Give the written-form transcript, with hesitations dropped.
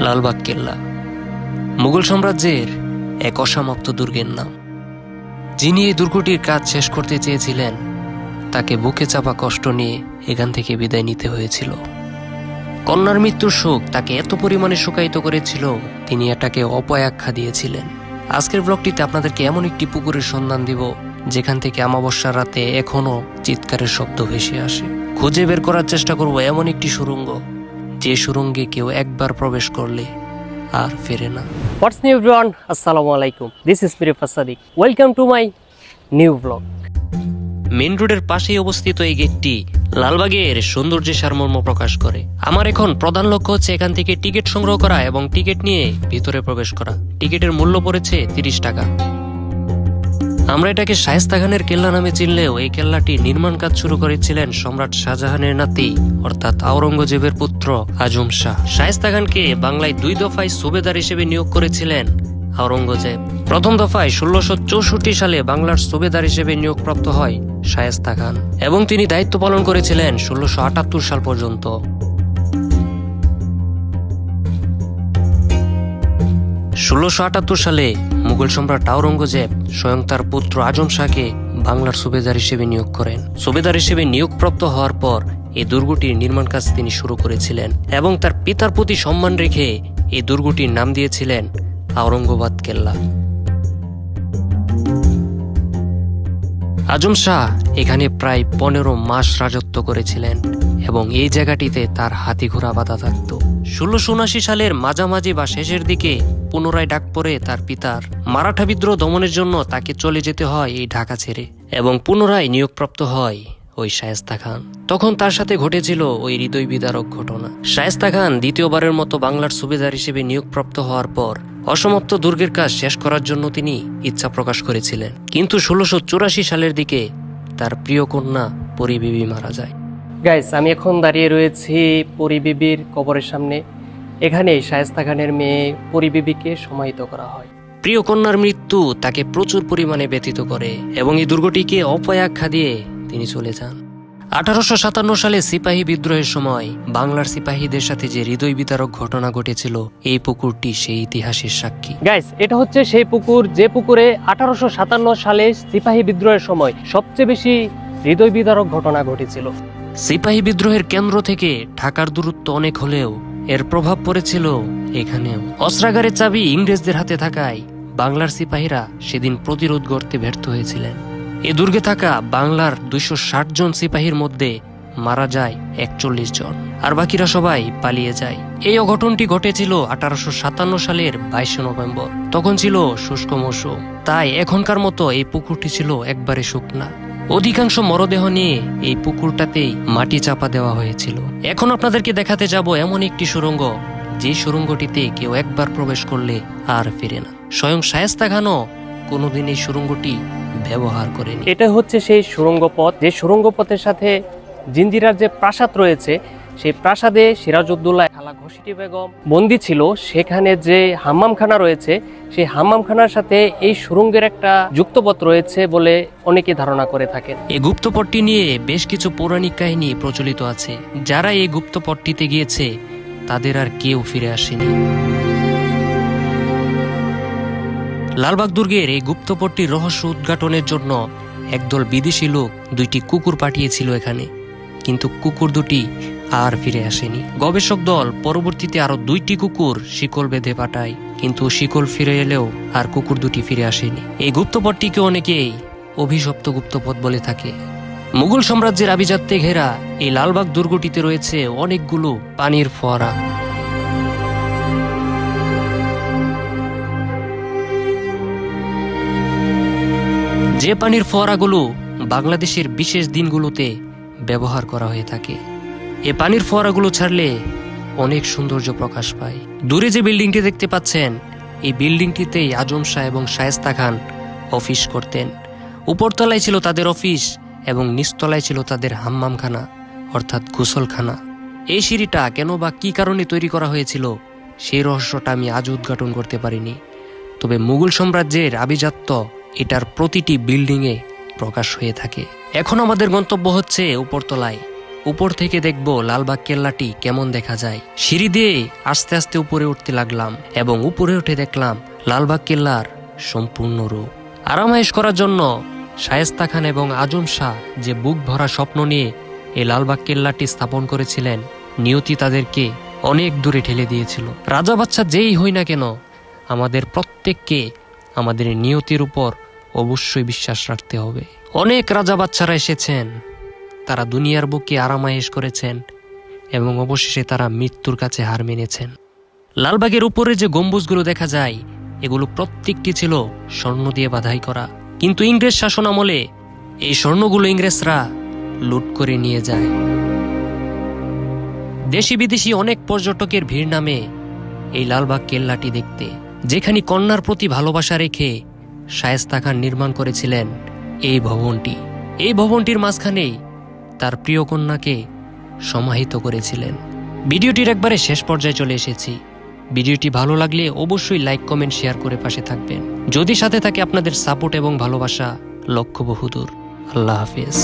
লালবাগ কেল্লা মুঘল সাম্রাজ্যের এক অসমাপ্ত দুর্গের নাম। যিনি এই দুর্গটির কাজ শেষ করতে চেয়েছিলেন তাকে বুকে চাপা কষ্ট নিয়ে এখান থেকে বিদায় নিতে হয়েছিল। কন্যার মৃত্যুর শোক তাকে এত পরিমাণে শোকায়িত করেছিল, তিনি এটাকে অপয়াখ্যা দিয়েছিলেন। আজকের ব্লগটিতে আপনাদেরকে এমন একটি পুকুরের সন্ধান দিব যেখান থেকে অমাবস্যার রাতে এখনো চিৎকারের শব্দ ভেসে আসে। খুঁজে বের করার চেষ্টা করব এমন একটি সুড়ঙ্গ, যে সুড়ঙ্গে কেউ একবার প্রবেশ করলে আর ফেরে না। হোয়াটস নিউ এভরিওয়ান, আসসালামু আলাইকুম। This is Mirfaz Sadiq. Welcome to my new blog. Main রোডের পাশেই অবস্থিত এই গেটটি লালবাগের সৌন্দর্যের সারমর্ম প্রকাশ করে। আমার এখন প্রধান লক্ষ্য হচ্ছে এখান থেকে টিকিট সংগ্রহ করা এবং টিকিট নিয়ে ভিতরে প্রবেশ করা। টিকিটের মূল্য পড়েছে 30 টাকা। আমরা এটাকে শায়েস্তা খানের কেল্লা নামে চিনলেও এই কেল্লাটি নির্মাণ কাজ শুরু করেছিলেন সম্রাট শাহজাহানের নাতি অর্থাৎ আওরঙ্গজেবের পুত্র আজম শাহ। শায়েস্তা খানকে বাংলায় 2 দফায় সুবেদার হিসেবে নিয়োগ করেছিলেন আওরঙ্গজেব। প্রথম দফায় 1664 সালে বাংলার সুবেদার হিসেবে নিয়োগপ্রাপ্ত হয় শায়েস্তা খান এবং তিনি দায়িত্ব পালন করেছিলেন 1678 সাল পর্যন্ত। সালে মুঘল সম্রাট আওরঙ্গজেব স্বয়ং তার পুত্র আজম শাহকে বাংলার সুবেদার হিসেবে নিয়োগ করেন। সুবেদার হিসেবে নিয়োগপ্রাপ্ত হওয়ার পর এই দুর্গটির নির্মাণ কাজ তিনি শুরু করেছিলেন এবং তার পিতার প্রতি সম্মান রেখে এই দুর্গটির নাম দিয়েছিলেন আওরঙ্গাবাদ কেল্লা। আজম শাহ এখানে প্রায় 15 মাস রাজত্ব করেছিলেন এবং এই জায়গাটিতে তার হাতি ঘোড়া বাঁধা থাকত। 1679 সালের মাঝামাঝি বা শেষের দিকে পুনরায় ডাক পড়ে তার পিতার। মারাঠা বিদ্রোহ দমনের জন্য তাকে চলে যেতে হয় এই ঢাকা ছেড়ে এবং পুনরায় নিয়োগপ্রাপ্ত হয় ওই শায়েস্তা খান। তখন তার সাথে ঘটেছিল ওই হৃদয় বিদারক ঘটনা। শায়েস্তা খান দ্বিতীয়বারের মতো বাংলার সুবেদার হিসেবে নিয়োগপ্রাপ্ত হওয়ার পর অসমাপ্ত দুর্গের কাজ শেষ করার জন্য তিনি ইচ্ছা প্রকাশ করেছিলেন, কিন্তু 1684 সালের দিকে তার প্রিয় কন্যা পরী বিবি মারা যায়। গাইস, আমি এখন দাঁড়িয়ে রয়েছি পরী বিবির কবরের সামনে। এখানে শায়েস্তা খানের মেয়ে পরী বিবিকে সমাহিত করা হয়। প্রিয় কন্যার মৃত্যু তাকে প্রচুর পরিমাণে ব্যথিত করে এবং এই দুর্গটিকে অপয়াখ্যা দিয়ে তিনি চলে যান। 1857 সালে সিপাহী বিদ্রোহের সময় বাংলার সিপাহীদের সাথে যে হৃদয় বিদারক ঘটনা ঘটেছিল, এই পুকুরটি সেই ইতিহাসের সাক্ষী। গাইস, এটা হচ্ছে সেই পুকুর যে পুকুরে 1857 সালে সিপাহী বিদ্রোহের সময় সবচেয়ে বেশি হৃদয় বিদারক ঘটনা ঘটেছিল। সিপাহী বিদ্রোহের কেন্দ্র থেকে ঢাকার দূরত্ব অনেক হলেও এর প্রভাব পড়েছিল এখানেও। অস্ত্রাগারের চাবি ইংরেজদের হাতে থাকায় বাংলার সিপাহীরা সেদিন প্রতিরোধ গড়তে ব্যর্থ হয়েছিলেন। এ দুর্গে থাকা বাংলার 260 জন সিপাহীর মধ্যে মারা যায় 41 জন, আর বাকিরা সবাই পালিয়ে যায়। এই অঘটনটি ঘটেছিল 1857 সালের 22 নভেম্বর। তখন ছিল শুষ্ক মৌসুম, তাই এখনকার মতো এই পুকুরটি ছিল একবারে শুকনা। অধিকাংশ মরদেহ নিয়ে এই পুকুরটাতেই মাটি চাপা দেওয়া হয়েছিল। এখন আপনাদেরকে দেখাতে যাব এমন একটি সুড়ঙ্গ, যে সুড়ঙ্গটিতে কেউ একবার প্রবেশ করলে আর ফিরে না। স্বয়ং শায়েস্তা খানও কোনোদিন এই সুড়ঙ্গটি ব্যবহার করেনি। এটা হচ্ছে সেই সুড়ঙ্গ পথ, যে সুড়ঙ্গ পথের সাথে জিঞ্জিরার যে প্রাসাদ রয়েছে, সেই প্রাসাদে সিরাজউদ্দৌলা খালা ঘসিটি বেগম বন্দী ছিল। সেখানে যে হাম্মামখানা রয়েছে, সেই হাম্মামখানার সাথে এই সুড়ঙ্গের একটা যুক্তপথ রয়েছে বলে অনেকে ধারণা করে থাকেন। এই গুপ্তপথটি নিয়ে বেশ কিছু পৌরাণিক কাহিনী প্রচলিত আছে। যারা এই গুপ্তপথটিতে গিয়েছে তাদের আর কেউ ফিরে আসেনি। লালবাগ দুর্গের এই গুপ্তপথটির রহস্য উদ্ঘাটনের জন্য একদল বিদেশি লোক 2টি কুকুর পাঠিয়েছিল এখানে, কিন্তু কুকুর দুটি আর ফিরে আসেনি। গবেষক দল পরবর্তীতে আরো 2টি কুকুর শিকল বেঁধে পাঠায়, কিন্তু শিকল ফিরে এলেও আর কুকুর দুটি ফিরে আসেনি। এই গুপ্তপথটিকে অনেকেই অভিশপ্ত গুপ্তপথ বলে থাকে। মুঘল সাম্রাজ্যের আভিজাত্যে ঘেরা এই লালবাগ দুর্গটিতে রয়েছে অনেকগুলো পানির ফোয়ারা। যে পানির ফোয়ারাগুলো বাংলাদেশের বিশেষ দিনগুলোতে ব্যবহার করা হয়ে থাকে। এ পানির ফোয়ারাগুলো ছাড়লে অনেক সৌন্দর্য প্রকাশ পায়। দূরে যে বিল্ডিংটি দেখতে পাচ্ছেন, এই বিল্ডিংটিতেই আজম শাহ এবং শায়েস্তা খান অফিস করতেন। উপরতলায় ছিল তাদের অফিস এবং নিচতলায় ছিল তাদের হাম্মামখানা অর্থাৎ গোসলখানা। এই সিঁড়িটা কেন বা কি কারণে তৈরি করা হয়েছিল, সেই রহস্যটা আমি আজ উদ্ঘাটন করতে পারিনি। তবে মুঘল সাম্রাজ্যের আভিজাত্য এটার প্রতিটি বিল্ডিংয়ে প্রকাশ হয়ে থাকে। এখন আমাদের গন্তব্য হচ্ছে উপরতলায়। উপর থেকে দেখব লালবাগ কেল্লাটি কেমন দেখা যায়। সিঁড়ি দিয়ে আস্তে আস্তে উপরে উঠতে লাগলাম এবং উপরে উঠে দেখলাম লালবাগ কেল্লার সম্পূর্ণ রূপ। আরামায়েশ করার জন্য শায়েস্তা খান এবং আজম শাহ যে বুক ভরা স্বপ্ন নিয়ে এই লালবাগ কেল্লাটি স্থাপন করেছিলেন, নিয়তি তাদেরকে অনেক দূরে ঠেলে দিয়েছিল। রাজা বাচ্চা যেই হই না কেন, আমাদের প্রত্যেককে আমাদের নিয়তির উপর অবশ্যই বিশ্বাস রাখতে হবে। অনেক রাজা বাচ্চারা এসেছেন, তারা দুনিয়ার বুকে আরামায়েশ করেছেন এবং অবশেষে তারা মৃত্যুর কাছে হার মেনেছেন। লালবাগের উপরে যে গম্বুজগুলো দেখা যায়, এগুলো প্রত্যেকটি ছিল স্বর্ণ দিয়ে বাধাই করা, কিন্তু ইংরেজ শাসন আমলে এই স্বর্ণগুলো ইংরেজরা লুট করে নিয়ে যায়। দেশি বিদেশি অনেক পর্যটকের ভিড় নামে এই লালবাগ কেল্লাটি দেখতে, যেখানে কন্যার প্রতি ভালোবাসা রেখে শায়েস্তা খান নির্মাণ করেছিলেন এই ভবনটি। এই ভবনটির মাঝখানেই তার প্রিয় কন্যাকে সমাহিত করেছিলেন। ভিডিওটির একবারে শেষ পর্যায়ে চলে এসেছি। ভিডিওটি ভালো লাগলে অবশ্যই লাইক, কমেন্ট, শেয়ার করে পাশে থাকবেন। যদি সাথে থাকে আপনাদের সাপোর্ট এবং ভালোবাসা লক্ষ্য বহুদূর। আল্লাহ হাফেজ।